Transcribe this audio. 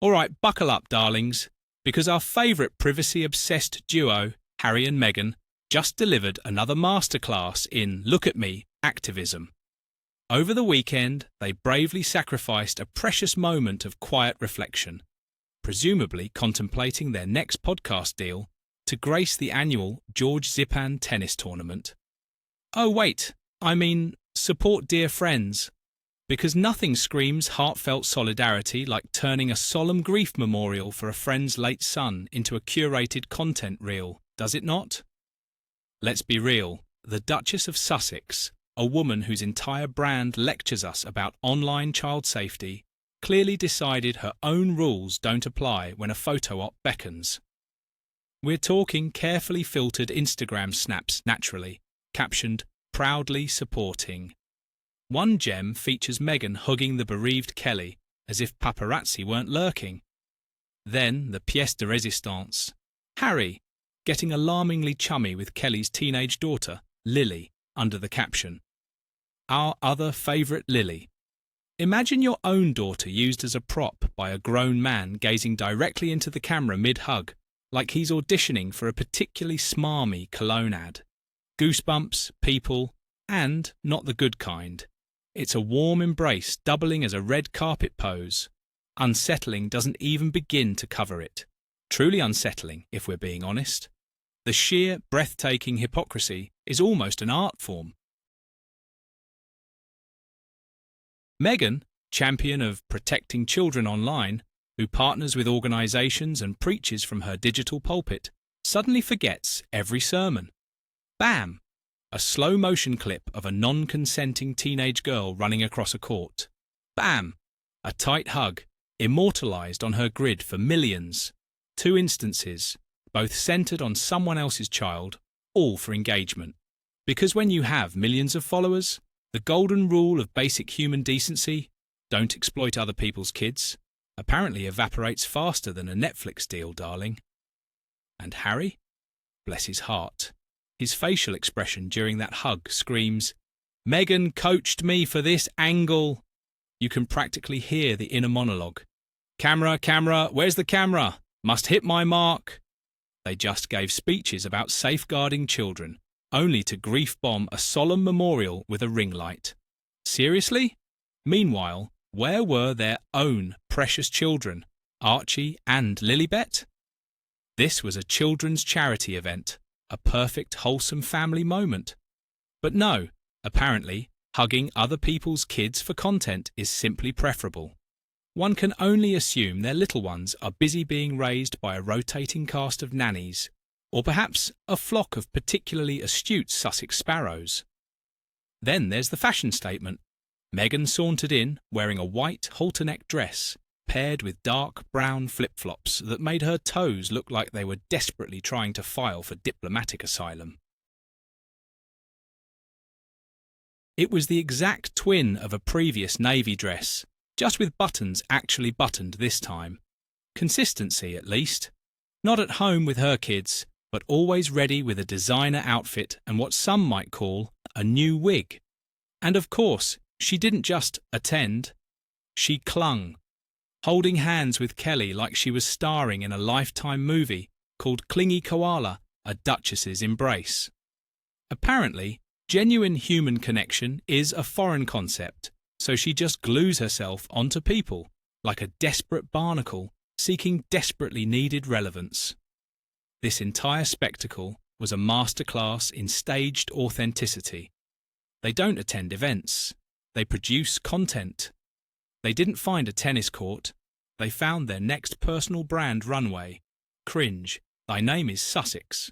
All right, buckle up, darlings, because our favourite privacy-obsessed duo, Harry and Meghan, just delivered another masterclass in Look at Me activism. Over the weekend, they bravely sacrificed a precious moment of quiet reflection, presumably contemplating their next podcast deal to grace the annual Zajfen tennis tournament. Oh wait, I mean, support dear friends, because nothing screams heartfelt solidarity like turning a solemn grief memorial for a friend's late son into a curated content reel, does it not? Let's be real, the Duchess of Sussex, a woman whose entire brand lectures us about online child safety, clearly decided her own rules don't apply when a photo op beckons. We're talking carefully filtered Instagram snaps naturally, captioned, proudly supporting. One gem features Meghan hugging the bereaved Kelly, as if paparazzi weren't lurking. Then the pièce de résistance, Harry, getting alarmingly chummy with Kelly's teenage daughter, Lily, under the caption, Our other favourite Lily. Imagine your own daughter used as a prop by a grown man gazing directly into the camera mid-hug, like he's auditioning for a particularly smarmy cologne ad. Goosebumps, people, and not the good kind. It's a warm embrace doubling as a red carpet pose. Unsettling doesn't even begin to cover it. Truly unsettling, if we're being honest. The sheer, breathtaking hypocrisy is almost an art form. Meghan, champion of protecting children online, who partners with organisations and preaches from her digital pulpit, suddenly forgets every sermon. Bam! A slow-motion clip of a non-consenting teenage girl running across a court. Bam! A tight hug, immortalised on her grid for millions. 2 instances, both centred on someone else's child, all for engagement. Because when you have millions of followers, the golden rule of basic human decency, don't exploit other people's kids, apparently evaporates faster than a Netflix deal, darling. And Harry? Bless his heart. His facial expression during that hug screams, Meghan coached me for this angle. You can practically hear the inner monologue. Camera, camera, where's the camera? Must hit my mark. They just gave speeches about safeguarding children, only to grief-bomb a solemn memorial with a ring light. Seriously? Meanwhile, where were their own precious children, Archie and Lilibet? This was a children's charity event, a perfect wholesome family moment. But no, apparently, hugging other people's kids for content is simply preferable. One can only assume their little ones are busy being raised by a rotating cast of nannies, or perhaps a flock of particularly astute Sussex sparrows. Then there's the fashion statement. Meghan sauntered in wearing a white halter-neck dress, paired with dark brown flip-flops that made her toes look like they were desperately trying to file for diplomatic asylum. It was the exact twin of a previous navy dress, just with buttons actually buttoned this time. Consistency, at least. Not at home with her kids, but always ready with a designer outfit and what some might call a new wig. And of course, she didn't just attend, she clung, holding hands with Kelly like she was starring in a Lifetime movie called Clingy Koala, A Duchess's Embrace. Apparently, genuine human connection is a foreign concept, so she just glues herself onto people, like a desperate barnacle seeking desperately needed relevance. This entire spectacle was a masterclass in staged authenticity. They don't attend events. They produce content. They didn't find a tennis court. They found their next personal brand runway. Cringe, thy name is Sussex.